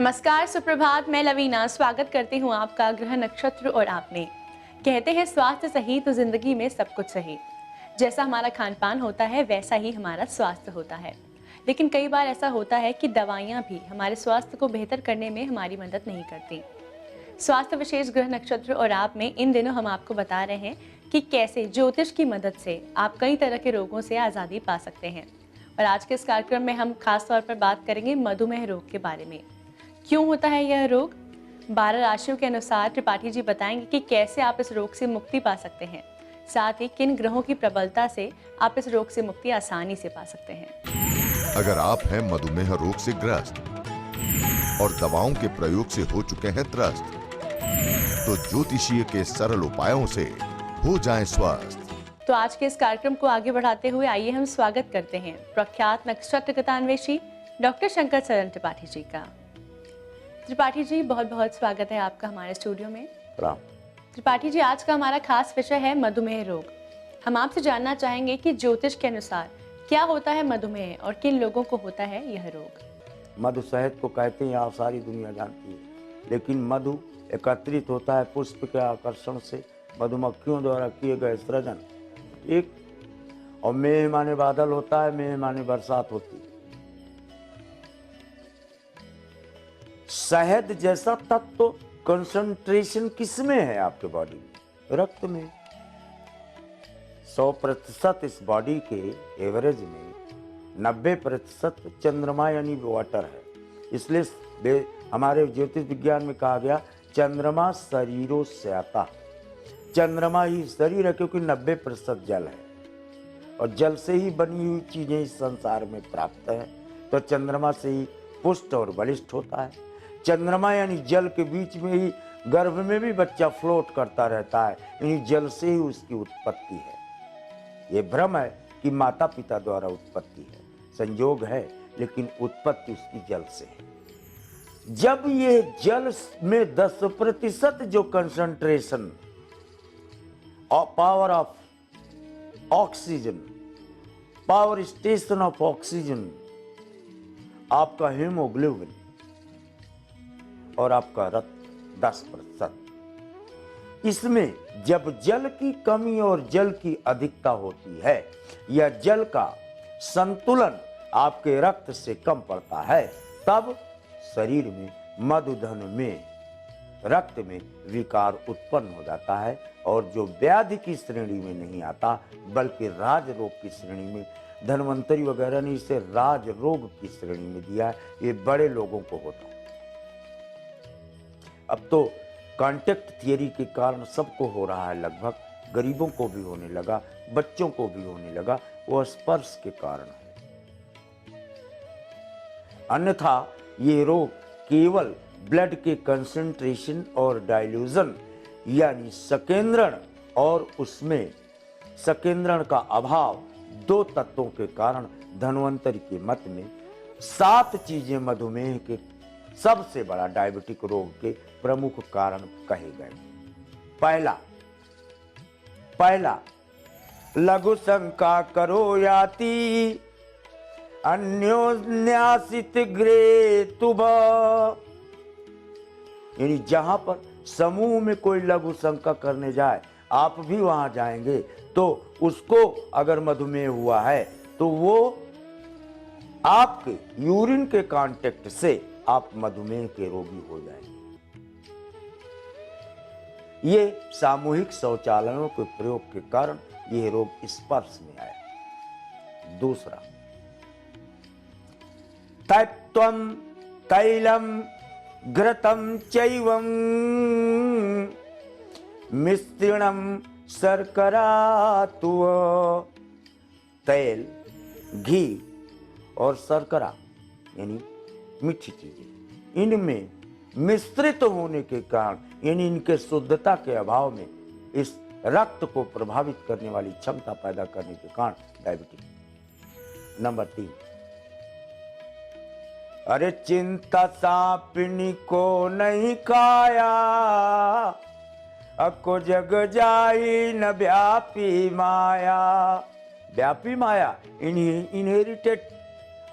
नमस्कार, सुप्रभात। मैं लवीना स्वागत करती हूँ आपका ग्रह नक्षत्र और आप में। कहते हैं स्वास्थ्य सही तो जिंदगी में सब कुछ सही। जैसा हमारा खान पान होता है वैसा ही हमारा स्वास्थ्य होता है। लेकिन कई बार ऐसा होता है कि दवाइयाँ भी हमारे स्वास्थ्य को बेहतर करने में हमारी मदद नहीं करती। स्वास्थ्य विशेष ग्रह नक्षत्र और आप में इन दिनों हम आपको बता रहे हैं कि कैसे ज्योतिष की मदद से आप कई तरह के रोगों से आज़ादी पा सकते हैं। और आज के इस कार्यक्रम में हम खास तौर पर बात करेंगे मधुमेह रोग के बारे में। क्यों होता है यह रोग? 12 राशियों के अनुसार त्रिपाठी जी बताएंगे कि कैसे आप इस रोग से मुक्ति पा सकते हैं। साथ ही किन ग्रहों की प्रबलता से आप इस रोग से मुक्ति आसानी से पा सकते हैं। अगर आप हैं मधुमेह रोग से ग्रस्त और दवाओं के प्रयोग से हो चुके हैं त्रस्त, तो ज्योतिषीय के सरल उपायों से हो जाएं स्वस्थ। तो आज के इस कार्यक्रम को आगे बढ़ाते हुए आइए हम स्वागत करते हैं प्रख्यात नक्षत्र कथान्वेषी डॉक्टर शंकर सरन त्रिपाठी जी का। त्रिपाठी जी, बहुत बहुत स्वागत है आपका हमारे स्टूडियो में। प्रणाम। त्रिपाठी जी, आज का हमारा खास विषय है मधुमेह रोग। हम आपसे जानना चाहेंगे कि ज्योतिष के अनुसार क्या होता है मधुमेह और किन लोगों को होता है यह रोग। मधु शहद को कहते हैं, आप सारी दुनिया जानती है, लेकिन मधु एकत्रित होता है पुष्प के आकर्षण से, मधुमक्खियों द्वारा किए गए सृजन एक, और मेह माने बादल होता है, मेह माने बरसात होती है। शहद जैसा तत्व कंसंट्रेशन किसमें है आपके बॉडी में? रक्त में। 100% इस बॉडी के एवरेज में 90% चंद्रमा यानी वाटर है। इसलिए हमारे ज्योतिष विज्ञान में कहा गया चंद्रमा शरीरों से आता। चंद्रमा ही शरीर है क्योंकि 90% जल है और जल से ही बनी हुई चीजें इस संसार में प्राप्त है। तो चंद्रमा से ही पुष्ट और बलिष्ठ होता है। चंद्रमा यानी जल के बीच में ही गर्भ में भी बच्चा फ्लोट करता रहता है, यानी जल से ही उसकी उत्पत्ति है। ये भ्रम है कि माता पिता द्वारा उत्पत्ति है, संयोग है, लेकिन उत्पत्ति उसकी जल से है। जब ये जल में 10% जो कंसंट्रेशन और power of oxygen, power station of oxygen, आपका हीमोग्लोबिन और आपका रक्त 10%, इसमें जब जल की कमी और जल की अधिकता होती है या जल का संतुलन आपके रक्त से कम पड़ता है, तब शरीर में मधुधन में रक्त में विकार उत्पन्न हो जाता है और जो व्याधि की श्रेणी में नहीं आता बल्कि राज रोग की श्रेणी में, धन्वंतरी वगैरह ने इसे राज रोग की श्रेणी में दिया है, ये बड़े लोगों को होता है। अब तो कॉन्टेक्ट थियरी के कारण सबको हो रहा है, लगभग गरीबों को भी होने लगा, बच्चों को भी होने लगा, वो स्पर्श के कारण है। अन्यथा ये रोग केवल ब्लड के कंसंट्रेशन और डाइल्यूजन यानी सकेंद्रण और उसमें सकेंद्रण का अभाव, 2 तत्वों के कारण धन्वंतरी के मत में 7 चीजें मधुमेह के सबसे बड़ा डायबिटिक रोग के प्रमुख कारण कहे गए। पहला लघु शंका करो याति अन्योन्यासित ग्रे तुभ, यानी जहां पर समूह में कोई लघु शंका करने जाए, आप भी वहां जाएंगे तो उसको अगर मधुमेह हुआ है तो वो आपके यूरिन के कांटेक्ट से आप मधुमेह के रोगी हो जाएंगे। ये सामूहिक शौचालयों के प्रयोग के कारण यह रोग स्पर्श में आया। दूसरा, तैत्वं तैलम घृतम चैवं मिश्रणम शर्करा तुव, तेल, घी और शर्करा यानी मीठी चीजें, इनमें मिश्रित होने के कारण यानी इनके शुद्धता के अभाव में इस रक्त को प्रभावित करने वाली क्षमता पैदा करने के कारण डायबिटीज। नंबर 3, अरे चिंता सांपिनी को नहीं खाया, अको जग जाई न व्यापी माया। व्यापी माया इनहेरिटेड,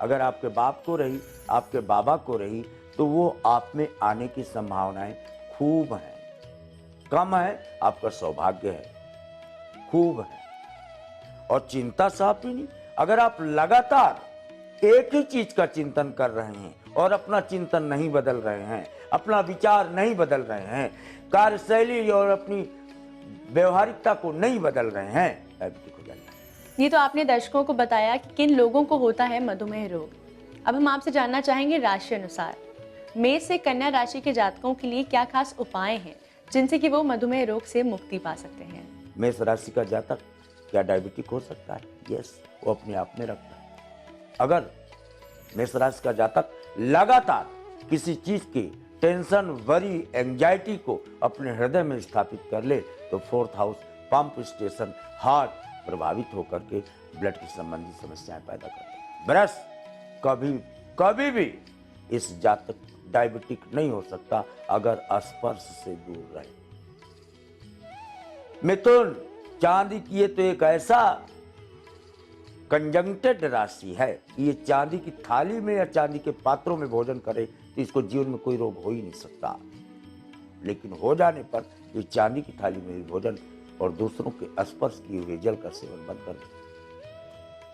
अगर आपके बाप को रही, आपके बाबा को रही, तो वो आप में आने की संभावनाएं खूब हैं। कम है आपका सौभाग्य है, खूब है। और चिंता साफ ही नहीं। अगर आप लगातार एक ही चीज का चिंतन कर रहे हैं और अपना चिंतन नहीं बदल रहे हैं, अपना विचार नहीं बदल रहे हैं, कार्यशैली और अपनी व्यवहारिकता को नहीं बदल रहे हैं, डायबिटिक हो जाएगा। ये तो आपने दर्शकों को बताया कि किन लोगों को होता है मधुमेह रोग। अब हम आपसे जानना चाहेंगे राशि अनुसार मेष से कन्या राशि के जातकों के लिए क्या खास उपाय हैं जिनसे कि वो मधुमेह रोग से मुक्ति पा सकते हैं। मेष राशि का जातक क्या डायबिटिक हो सकता है? यस, वो अपने आप में रखता है। अगर मेष राशि का जातक लगातार किसी चीज की टेंशन, वरी, एंजाइटी को अपने हृदय में स्थापित कर ले तो fourth house, pump station, heart प्रभावित होकर के ब्लड की संबंधी समस्याएं पैदा करते हैं। ब्रश कभी भी इस जातक डायबिटिक नहीं हो सकता अगर स्पर्श से दूर रहे। मिथुन, चांदी की ये तो एक ऐसा कंजंक्टेड राशि है, ये चांदी की थाली में या चांदी के पात्रों में भोजन करे तो इसको जीवन में कोई रोग हो ही नहीं सकता। लेकिन हो जाने पर ये चांदी की थाली में भी भोजन और दूसरों के स्पर्श किए हुए जल का सेवन बंद कर दे।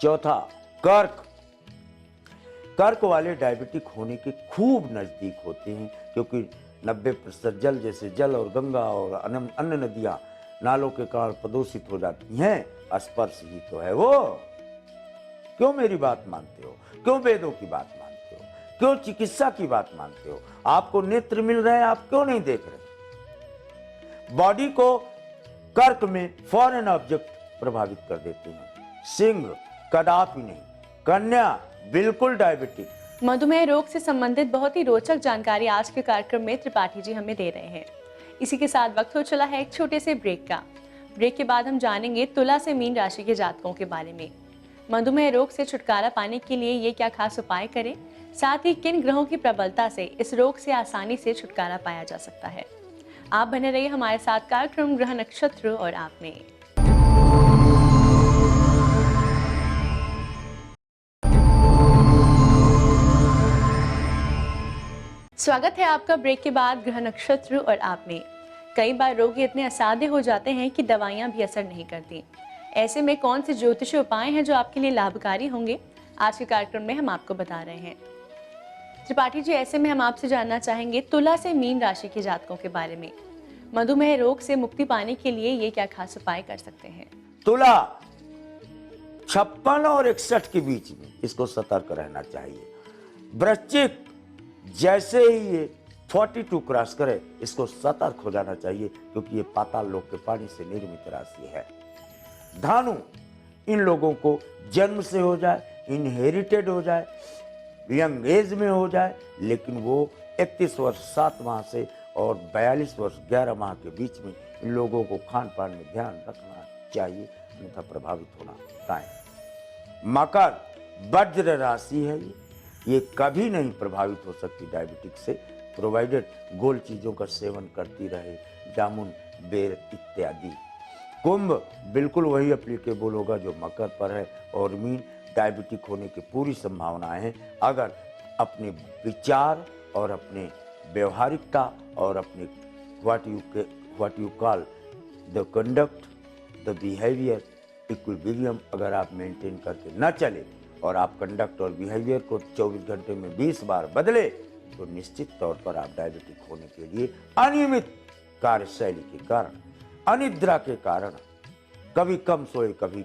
चौथा, कर्क। कर्क वाले डायबिटिक होने के खूब नजदीक होते हैं क्योंकि 90% जल, जैसे जल और गंगा और अन्य नदियां नालों के कारण प्रदूषित हो जाती हैं। स्पर्श ही तो है वो। क्यों मेरी बात मानते हो? क्यों वेदों की बात मानते हो? क्यों चिकित्सा की बात मानते हो? आपको नेत्र मिल रहे हैं, आप क्यों नहीं देख रहे? बॉडी को कर्क में फॉरेन ऑब्जेक्ट प्रभावित कर देते हैं। सिंह कदापि नहीं। कन्या बिल्कुल डायबिटिक। मधुमेह रोग से संबंधित बहुत ही रोचक जानकारी आज के कार्यक्रम में त्रिपाठी जी हमें दे रहे हैं। इसी के साथ वक्त हो चला है एक छोटे से ब्रेक का। ब्रेक के बाद हम जानेंगे तुला से मीन राशि के जातकों के बारे में। मधुमेह रोग से छुटकारा पाने के लिए ये क्या खास उपाय करें, साथ ही किन ग्रहों की प्रबलता से इस रोग से आसानी से छुटकारा पाया जा सकता है। आप बने रहिए हमारे साथ कार्यक्रम ग्रह नक्षत्र और आप में। स्वागत है आपका ब्रेक के बाद ग्रह नक्षत्र और आप में। कई बार रोगी इतने असाध्य हो जाते हैं कि दवाइयां भी असर नहीं करती। ऐसे में कौन से ज्योतिषीय उपाय हैं जो आपके लिए लाभकारी होंगे, आज के कार्यक्रम में हम आपको बता रहे हैं। त्रिपाठी जी, ऐसे में हम आपसे जानना चाहेंगे तुला से मीन राशि के जातकों के बारे में। मधुमेह रोग से मुक्ति पाने के लिए ये क्या खास उपाय कर सकते हैं? तुला 56 और 61 के बीच में इसको सतर्क रहना चाहिए। वृश्चिक जैसे ही ये 42 क्रॉस करे इसको सतर्क हो जाना चाहिए क्योंकि ये पाताल लोक के पानी से निर्मित राशि है। धनु, इन लोगों को जन्म से हो जाए, इनहेरिटेड हो जाए, यंग एज में हो जाए, लेकिन वो 31 वर्ष 7 माह से और 42 वर्ष 11 माह के बीच में इन लोगों को खान पान में ध्यान रखना चाहिए, अन्यथा प्रभावित होना है। मकर वज्र राशि है, ये कभी नहीं प्रभावित हो सकती डायबिटिक से, प्रोवाइडेड गोल चीजों का सेवन करती रहे, जामुन, बेर इत्यादि। कुंभ बिल्कुल वही एप्लीकेबल होगा जो मकर पर है और मीन डायबिटिक होने की पूरी संभावनाएं हैं अगर अपने विचार और अपने व्यवहारिकता और अपने what you call the conduct, the behaviour, equilibrium अगर आप मेंटेन करके न चले और आप कंडक्ट और बिहेवियर को 24 घंटे में 20 बार बदले तो निश्चित तौर पर आप डायबिटिक होने के लिए अनियमित कार्यशैली के कारण, अनिद्रा के कारण, कभी कम सोए कभी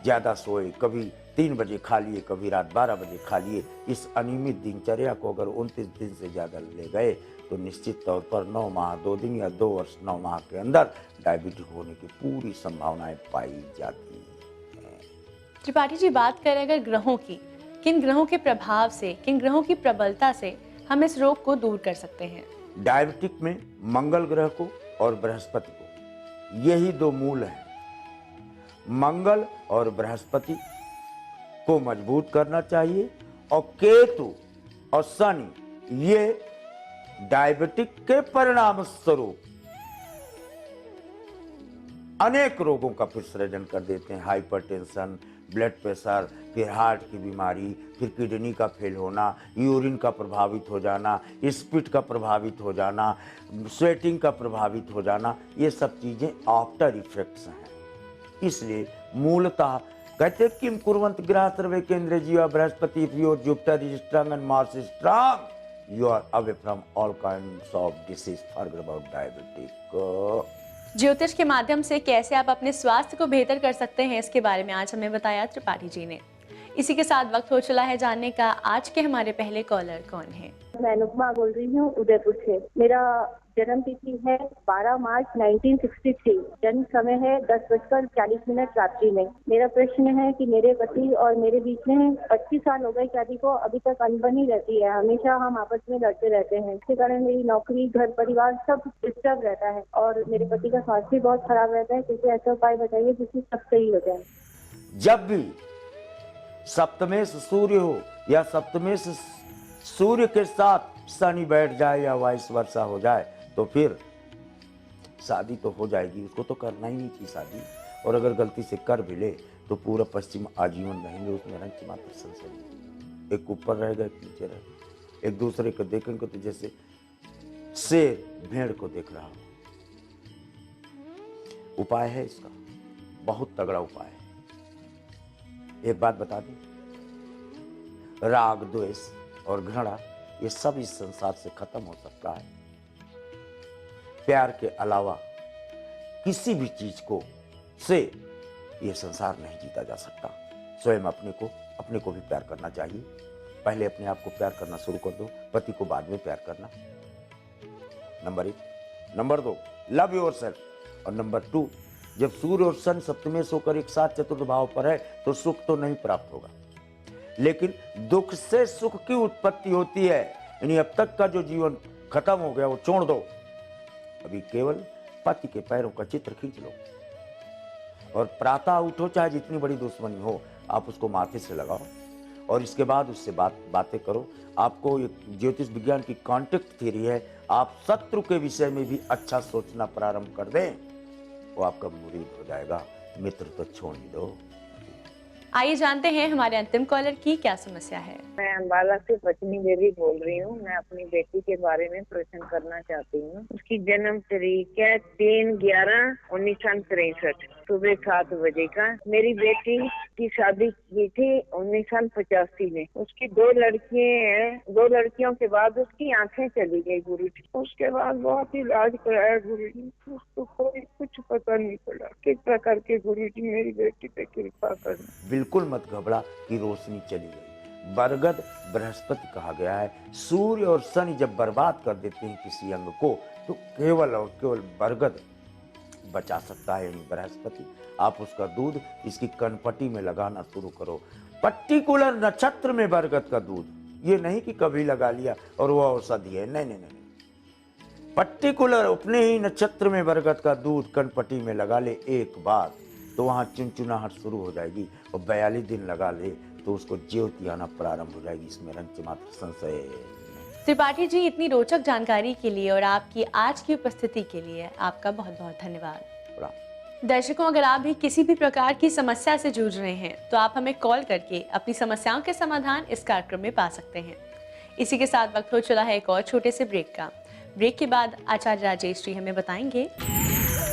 ज्यादा सोए, कभी 3 बजे खा लिए कभी रात 12 बजे खा लिए, इस अनियमित दिनचर्या को अगर 29 दिन से ज्यादा ले गए तो निश्चित तौर पर 9 माह 2 दिन या 2 वर्ष 9 माह के अंदर डायबिटिक होने की पूरी संभावनाएं पाई जाती हैं। त्रिपाठी जी, बात करें अगर ग्रहों की, किन ग्रहों के प्रभाव से, किन ग्रहों की प्रबलता से हम इस रोग को दूर कर सकते हैं? डायबिटिक में मंगल ग्रह को और बृहस्पति को, यही 2 मूल हैं। मंगल और बृहस्पति को मजबूत करना चाहिए और केतु और शनि ये डायबिटिक के परिणाम स्वरूप अनेक रोगों का फिर सृजन कर देते हैं। हाइपरटेंशन, ब्लड प्रेशर, फिर हार्ट की बीमारी, फिर किडनी का फेल होना, यूरिन का प्रभावित हो जाना, स्पिट का प्रभावित हो जाना, स्वेटिंग का प्रभावित हो जाना, ये सब चीज़ें आफ्टर इफेक्ट्स हैं। इसलिए मूलतः कहते किम कुर्वन्त ग्रह सर्वे केंद्रे जीवा Brihaspati, if your Jupiter is strong and Mars is strong, you are away from all kinds of disease. Forget about diabetic. ज्योतिष के माध्यम से कैसे आप अपने स्वास्थ्य को बेहतर कर सकते हैं, इसके बारे में आज हमें बताया त्रिपाठी जी ने। इसी के साथ वक्त हो चला है जानने का आज के हमारे पहले कॉलर कौन है। मैं अनुपमा बोल रही हूँ उदयपुर से। मेरा जन्म तिथि है 12 मार्च 1963। जन्म समय है 10:40 रात्रि में। मेरा प्रश्न है कि मेरे पति और मेरे बीच में 25 साल हो गए शादी को, अभी तक अनबनी रहती है। हमेशा हम आपस में लड़ते रहते हैं। इसके कारण मेरी नौकरी, घर परिवार सब डिस्टर्ब रहता है और मेरे पति का स्वास्थ्य भी बहुत खराब रहता है। किसी ऐसा उपाय बताइए जिससे सब सही हो जाए। जब भी सप्तमेश सूर्य हो या सप्तमेश सूर्य के साथ शनि बैठ जाए या वाइस वर्षा हो जाए तो फिर शादी तो हो जाएगी। उसको तो करना ही नहीं चाहिए शादी, और अगर गलती से कर भी ले तो पूरा पश्चिम आजीवन रहेंगे उसमें रंग मात्र संशय। एक ऊपर रहेगा, एक नीचे रहेगा, एक दूसरे को देखेंगे तो जैसे शेर भेड़ को देख रहा हो। उपाय है इसका, बहुत तगड़ा उपाय है। एक बात बता दें, राग, द्वेष और घृणा ये सब इस संसार से खत्म हो सकता है। प्यार के अलावा किसी भी चीज को से ये संसार नहीं जीता जा सकता। स्वयं अपने को भी प्यार करना चाहिए। पहले अपने आप को प्यार करना शुरू कर दो, पति को बाद में प्यार करना। नंबर 1। Number 2, love yourself. और नंबर 2, जब सूर्य और सन सप्तमेश होकर एक साथ चतुर्थ भाव पर है तो सुख तो नहीं प्राप्त होगा, लेकिन दुख से सुख की उत्पत्ति होती है। यानी अब तक का जो जीवन खत्म हो गया वो छोड़ दो, अभी केवल पति के पैरों का चित्र खींच लो और प्रातः उठो, चाहे जितनी बड़ी दुश्मनी हो आप उसको माथे से लगाओ और इसके बाद उससे बातें करो। आपको ये ज्योतिष विज्ञान की कॉन्टेक्ट थ्योरी है, आप शत्रु के विषय में भी अच्छा सोचना प्रारंभ कर दें, वो आपका मुरीद हो जाएगा। मित्र तो छोड़ ही दो। आइए जानते हैं हमारे अंतिम कॉलर की क्या समस्या है। मैं अंबाला से पत्नी देवी बोल रही हूँ। मैं अपनी बेटी के बारे में प्रश्न करना चाहती हूँ। उसकी जन्म तारीख है 3/11/1963, सुबह 7 बजे का। मेरी बेटी की शादी की थी 1985 में। उसकी 2 लड़कियां हैं। 2 लड़कियों के बाद उसकी आंखें चली गई गुरुजी। उसके बाद बहुत इलाज कराया गुरुजी, उसको कोई कुछ पता नहीं पड़ा। किस प्रकार के गुरुजी मेरी बेटी पे कृपा करना। बिल्कुल मत घबरा कि रोशनी चली गई। बरगद बृहस्पति कहा गया है। सूर्य और शनि जब बर्बाद कर देते हैं किसी अंग को तो केवल और केवल बरगद बचा सकता है, यानी बृहस्पति। आप उसका दूध इसकी कनपट्टी में लगाना शुरू करो। पर्टिकुलर नक्षत्र में बरगद का दूध, ये नहीं कि कभी लगा लिया और वो औषधि है, नहीं नहीं नहीं। पर्टिकुलर अपने ही नक्षत्र में बरगद का दूध कनपट्टी में लगा ले एक बार तो वहाँ चुनचुनाहट शुरू हो जाएगी और 42 दिन लगा ले तो उसको ज्योति आना प्रारंभ हो जाएगी। इसमें रंच मात्र संशय। त्रिपाठी जी, इतनी रोचक जानकारी के लिए और आपकी आज की उपस्थिति के लिए आपका बहुत बहुत धन्यवाद। दर्शकों, अगर आप भी किसी भी प्रकार की समस्या से जूझ रहे हैं तो आप हमें कॉल करके अपनी समस्याओं के समाधान इस कार्यक्रम में पा सकते हैं। इसी के साथ वक्त हो चला है एक और छोटे से ब्रेक का। ब्रेक के बाद आचार्य राजेश जी हमें बताएंगे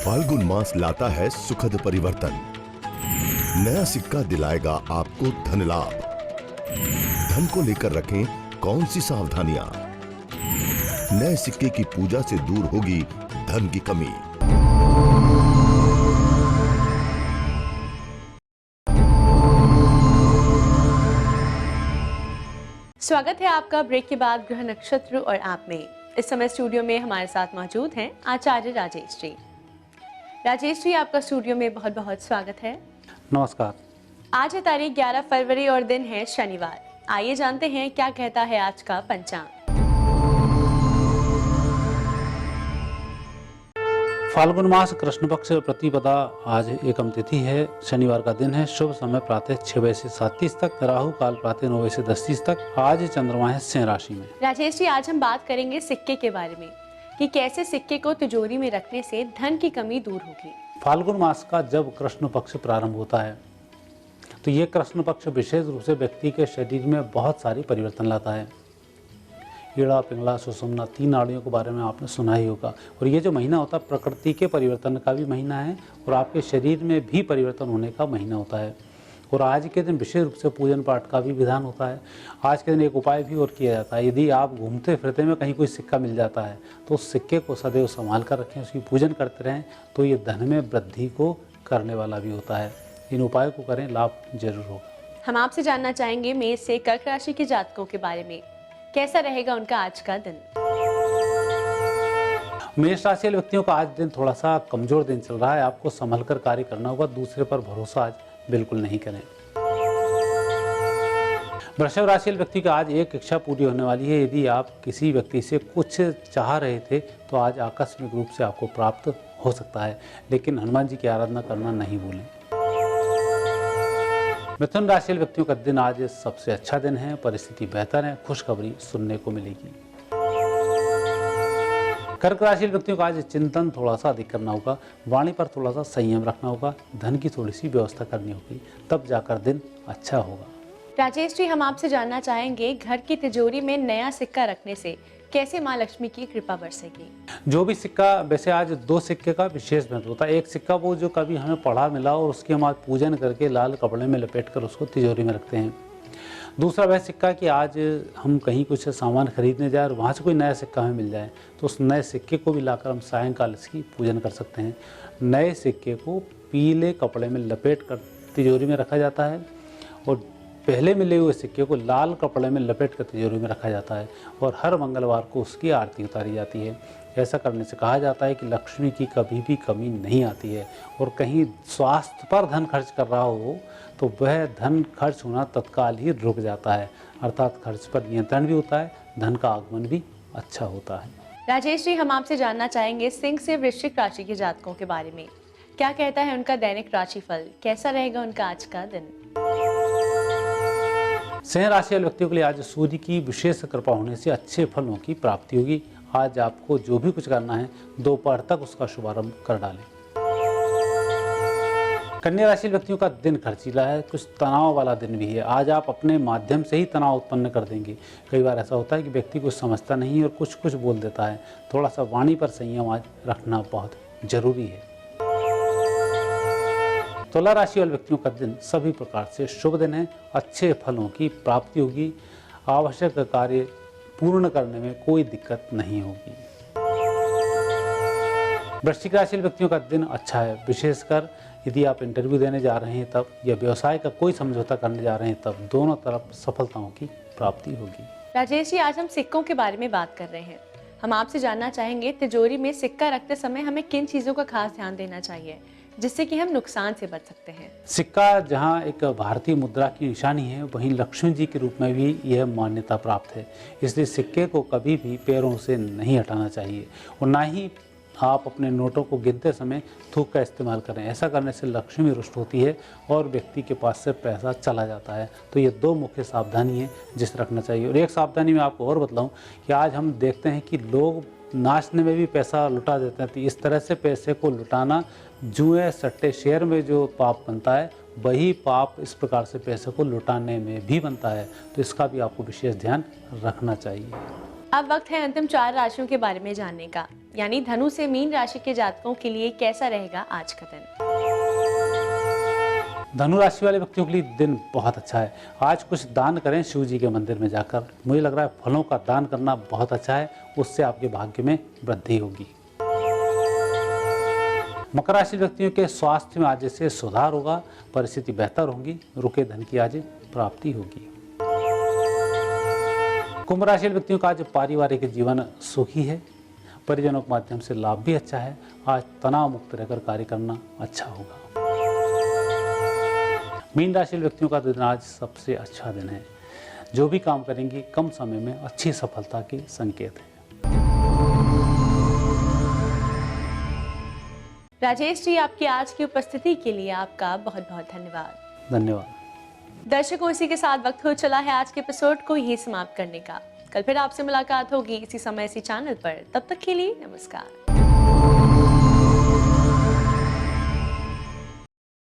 फाल्गुन मास लाता है सुखद परिवर्तन। नया सिक्का दिलाएगा आपको धन लाभ। धन को लेकर रखें कौन सी सावधानियां? नए सिक्के की पूजा से दूर होगी धन की कमी। स्वागत है आपका ब्रेक के बाद ग्रह नक्षत्र और आप में। इस समय स्टूडियो में हमारे साथ मौजूद हैं आचार्य राजेश जी। राजेश जी, आपका स्टूडियो में बहुत बहुत स्वागत है। नमस्कार। आज है तारीख 11 फरवरी और दिन है शनिवार। आइए जानते हैं क्या कहता है आज का पंचांग। फाल्गुन मास कृष्ण पक्ष प्रतिपदा, आज एकम तिथि है, शनिवार का दिन है। शुभ समय प्रातः 6 बजे से 7:30 तक, राहु काल प्रातः 9 बजे से 10:30 तक। आज चंद्रमा है सिंह राशि में। राजेश जी, आज हम बात करेंगे सिक्के के बारे में कि कैसे सिक्के को तिजोरी में रखने से धन की कमी दूर होगी। फाल्गुन मास का जब कृष्ण पक्ष प्रारंभ होता है तो ये कृष्ण पक्ष विशेष रूप से व्यक्ति के शरीर में बहुत सारी परिवर्तन लाता है। ईड़ा, पिंगला, सुषुम्ना 3 नाड़ियों के बारे में आपने सुना ही होगा। और ये जो महीना होता है प्रकृति के परिवर्तन का भी महीना है और आपके शरीर में भी परिवर्तन होने का महीना होता है। और आज के दिन विशेष रूप से पूजन पाठ का भी विधान होता है। आज के दिन एक उपाय भी और किया जाता है, यदि आप घूमते फिरते में कहीं कोई सिक्का मिल जाता है तो उस सिक्के को सदैव संभाल कर रखें, उसकी पूजन करते रहें, तो ये धन में वृद्धि को करने वाला भी होता है। इन उपायों को करें, लाभ जरूर होगा। हम आपसे जानना चाहेंगे मेष से कर्क राशि के जातकों के बारे में, कैसा रहेगा उनका आज का दिन। मेष राशि वाले व्यक्तियों का आज दिन थोड़ा सा कमजोर दिन चल रहा है। आपको संभल कर कार्य करना होगा, दूसरे पर भरोसा आज बिल्कुल नहीं करें। वृषभ राशि वाले व्यक्ति का आज एक इच्छा पूरी होने वाली है। यदि आप किसी व्यक्ति से कुछ चाह रहे थे तो आज आकस्मिक रूप से आपको प्राप्त हो सकता है, लेकिन हनुमान जी की आराधना करना नहीं भूलें। मिथुन राशि वाले व्यक्तियों का दिन आज सबसे अच्छा दिन है, परिस्थिति बेहतर है, खुशखबरी सुनने को मिलेगी। कर्क राशि वाले व्यक्तियों का आज चिंतन थोड़ा सा अधिक करना होगा, वाणी पर थोड़ा सा संयम रखना होगा, धन की थोड़ी सी व्यवस्था करनी होगी, तब जाकर दिन अच्छा होगा। राजेश जी, हम आपसे जानना चाहेंगे घर की तिजोरी में नया सिक्का रखने से कैसे माँ लक्ष्मी की कृपा बरसेगी। जो भी सिक्का, वैसे आज 2 सिक्के का विशेष महत्व होता है। एक सिक्का वो जो कभी हमें पढ़ा मिला और उसकी हम आज पूजन करके लाल कपड़े में लपेट कर उसको तिजोरी में रखते हैं। दूसरा वह सिक्का कि आज हम कहीं कुछ सामान खरीदने जाए और वहाँ से कोई नया सिक्का हमें मिल जाए तो उस नए सिक्के को भी लाकर हम सायंकाल इसकी पूजन कर सकते हैं। नए सिक्के को पीले कपड़े में लपेट कर तिजोरी में रखा जाता है और पहले मिले हुए सिक्के को लाल कपड़े में लपेट कर तिजोरी में रखा जाता है और हर मंगलवार को उसकी आरती उतारी जाती है। ऐसा करने से कहा जाता है कि लक्ष्मी की कभी भी कमी नहीं आती है। और कहीं स्वास्थ्य पर धन खर्च कर रहा हो तो वह धन खर्च होना तत्काल ही रुक जाता है, अर्थात खर्च पर नियंत्रण भी होता है, धन का आगमन भी अच्छा होता है। राजेश जी, हम आपसे जानना चाहेंगे सिंह से वृश्चिक राशि के जातकों के बारे में, क्या कहता है उनका दैनिक राशिफल, कैसा रहेगा उनका आज का दिन। सिंह राशि वाले व्यक्तियों के लिए आज सूर्य की विशेष कृपा होने से अच्छे फलों की प्राप्ति होगी। आज आपको जो भी कुछ करना है दोपहर तक उसका शुभारंभ कर डालें। कन्या राशि व्यक्तियों का दिन खर्चीला है, कुछ तनाव वाला दिन भी है। आज आप अपने माध्यम से ही तनाव उत्पन्न कर देंगे। कई बार ऐसा होता है कि व्यक्ति कुछ समझता नहीं है और कुछ बोल देता है। थोड़ा सा वाणी पर संयम आज रखना बहुत जरूरी है। तुला राशि वाले व्यक्तियों का दिन सभी प्रकार से शुभ दिन है, अच्छे फलों की प्राप्ति होगी, आवश्यक कार्य पूर्ण करने में कोई दिक्कत नहीं होगी। वृश्चिक राशि वाले व्यक्तियों का दिन अच्छा है, विशेषकर यदि आप इंटरव्यू देने जा रहे हैं तब या व्यवसाय का कोई समझौता करने जा रहे हैं तब दोनों तरफ सफलताओं की प्राप्ति होगी। राजेश जी, आज हम सिक्कों के बारे में बात कर रहे हैं। हम आपसे जानना चाहेंगे तिजोरी में सिक्का रखते समय हमें किन चीज़ों का खास ध्यान देना चाहिए जिससे कि हम नुकसान से बच सकते हैं। सिक्का जहां एक भारतीय मुद्रा की निशानी है वहीं लक्ष्मी जी के रूप में भी यह मान्यता प्राप्त है। इसलिए सिक्के को कभी भी पैरों से नहीं हटाना चाहिए और ना ही आप अपने नोटों को गिनते समय थूक का इस्तेमाल करें। ऐसा करने से लक्ष्मी रुष्ट होती है और व्यक्ति के पास से पैसा चला जाता है। तो ये 2 मुख्य सावधानी है जिस रखना चाहिए। और एक सावधानी मैं आपको और बताऊं कि आज हम देखते हैं कि लोग नाचने में भी पैसा लुटा देते हैं। तो इस तरह से पैसे को लुटाना जुए, सट्टे, शेयर में जो पाप बनता है वही पाप इस प्रकार से पैसे को लुटाने में भी बनता है। तो इसका भी आपको विशेष ध्यान रखना चाहिए। अब वक्त है अंतिम 4 राशियों के बारे में जानने का, यानी धनु से मीन राशि के जातकों के लिए कैसा रहेगा आज का दिन। धनु राशि वाले व्यक्तियों के लिए दिन बहुत अच्छा है। आज कुछ दान करें शिव जी के मंदिर में जाकर। मुझे लग रहा है फलों का दान करना बहुत अच्छा है, उससे आपके भाग्य में वृद्धि होगी। मकर राशि व्यक्तियों के स्वास्थ्य में आज से सुधार होगा, परिस्थिति बेहतर होगी, रुके धन की आज प्राप्ति होगी। कुंभ राशि व्यक्तियों का आज पारिवारिक जीवन सुखी है, परिजनों के माध्यम से लाभ भी अच्छा है। आज तनाव मुक्त रहकर कार्य करना अच्छा होगा। मीन राशि व्यक्तियों का दिन आज सबसे अच्छा दिन है। जो भी काम करेंगे कम समय में अच्छी सफलता के संकेत है। राजेश जी, आपकी आज की उपस्थिति के लिए आपका बहुत बहुत धन्यवाद। धन्यवाद। दर्शकों, इसी के साथ वक्त हो चला है आज के एपिसोड को यही समाप्त करने का। कल फिर आपसे मुलाकात होगी इसी समय इसी चैनल पर। तब तक के लिए नमस्कार।